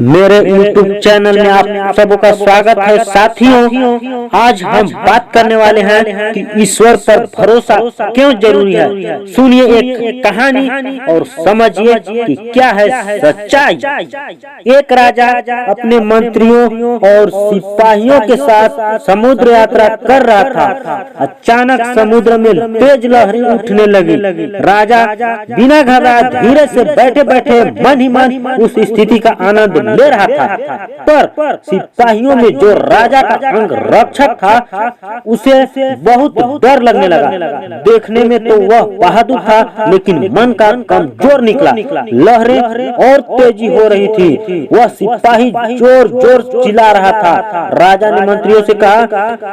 मेरे YouTube channel में आप सबों का स्वागत है। साथियों, आज हम बात करने वाले हैं कि ईश्वर पर भरोसा क्यों जरूरी है। सुनिए एक कहानी और समझिए कि क्या है सच्चाई। एक राजा अपने मंत्रियों और सिपाहियों के साथ समुद्र यात्रा कर रहा था। अचानक समुद्र में तेज लहरें उठने लगी। राजा बिना घबराए धीरे से बैठे बैठे मन ही मन उस स्थिति का आनंद ले रहा था। पर सिपाहियों में जो राजा का अंग रक्षक था, उसे बहुत डर लगने लगा। देखने में तो वह बहादुर था, लेकिन मन का कमजोर निकला। लहरें और तेजी हो रही थी। वह सिपाही जोर जोर चिल्ला रहा था। राजा ने मंत्रियों से कहा,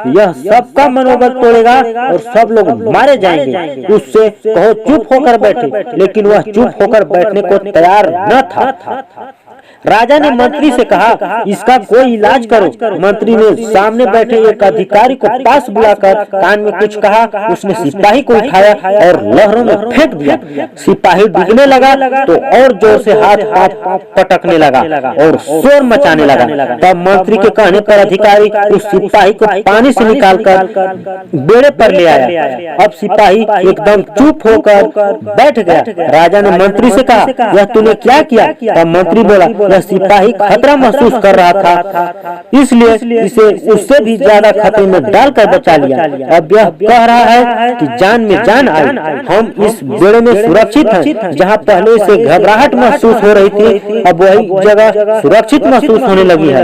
यह सबका मनोबल तोड़ेगा और सब लोग मारे जाएंगे। उससे कहो चुप होकर बैठे, लेकिन वह चुप होकर बैठने को तैयार न था। राजा ने मंत्री से कहा, इसका कोई इलाज करो। मंत्री ने सामने बैठे एक अधिकारी को पास बुलाकर कान में कुछ कहा। उसने सिपाही को उठाया और लहरों में फेंक दिया। सिपाही डूबने लगा तो और जोर से हाथ पटकने लगा और शोर मचाने लगा। तब मंत्री के कहने पर अधिकारी उस सिपाही को पानी से निकालकर बेड़े पर ले आया। अब सिपाही एकदम चुप होकर बैठ गया। राजा ने मंत्री से कहा, यह तूने क्या किया? तब मंत्री बोला, यह सिपाही खतरा महसूस कर रहा था, इसलिए इसे उससे भी ज्यादा खतरे में डालकर बचा लिया। अब यह कह रहा है कि जान में जान आई। हम इस बेड़े में सुरक्षित हैं। जहां पहले से घबराहट महसूस हो रही थी, अब वही जगह सुरक्षित महसूस होने लगी है।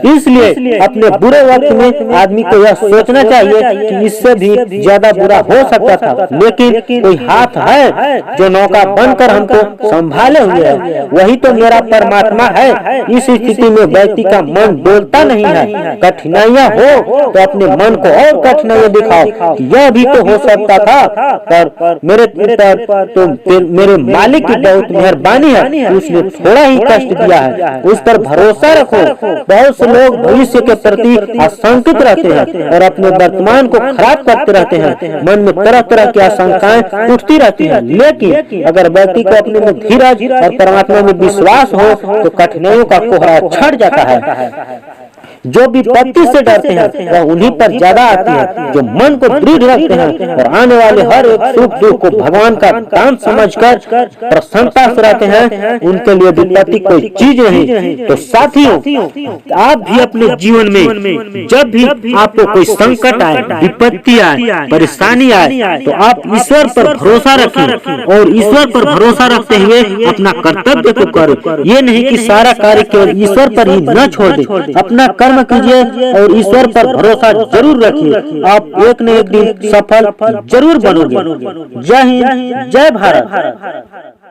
इसलिए अपने बुरे वक्त में आदमी को यह सोचना चाहिए कि इससे भी ज्यादा बुरा हो सकता था, लेकिन कोई हाथ है जो नौका बनकर हमको संभाले हुए है। वही तो मेरा परमात्मा है। इस स्थिति में व्यक्ति का मन डोलता नहीं है। कठिनाइयां हो तो अपने मन को और कठिनाइयां दिखाओ। यह भी तो हो सकता था, पर मेरे तो मेरे मालिक की बहुत मेहरबानी है। उसने थोड़ा ही कष्ट दिया है, उस पर भरोसा रखो। बहुत से लोग भविष्य के प्रति आशंकित रहते हैं और अपने वर्तमान को खराब करते रहते हैं। मन में तरह तरह की आशंकाएं उठती रहती हैं, लेकिन अगर व्यक्ति को अपने में धीरज और परमात्मा में विश्वास हो तो कठिनाइयों का कोहरा छट जाता है। जो विपत्ति से डरते हैं वह उन्हीं पर ज्यादा आती है। जो मन को दृढ़ रखते हैं और आने वाले हर एक सुख दुख को भगवान का दान समझकर प्रसन्नता से रहते हैं, उनके लिए विपत्ति कोई चीज नहीं। तो साथियों, आप भी अपने जीवन में जब भी आपको कोई संकट आए, विपत्ति आए, परेशानी आए, तो आप ईश्वर पर भरोसा रखें और ईश्वर पर भरोसा रखते हुए अपना कर्तव्य को करें। ये नहीं कि सारा कार्य केवल ईश्वर पर ही न छोड़ दें। अपना कर्म कीजिए और ईश्वर पर भरोसा जरूर रखिए। आप एक न एक दिन सफल जरूर बनोगे। जय हिंद, जय भारत।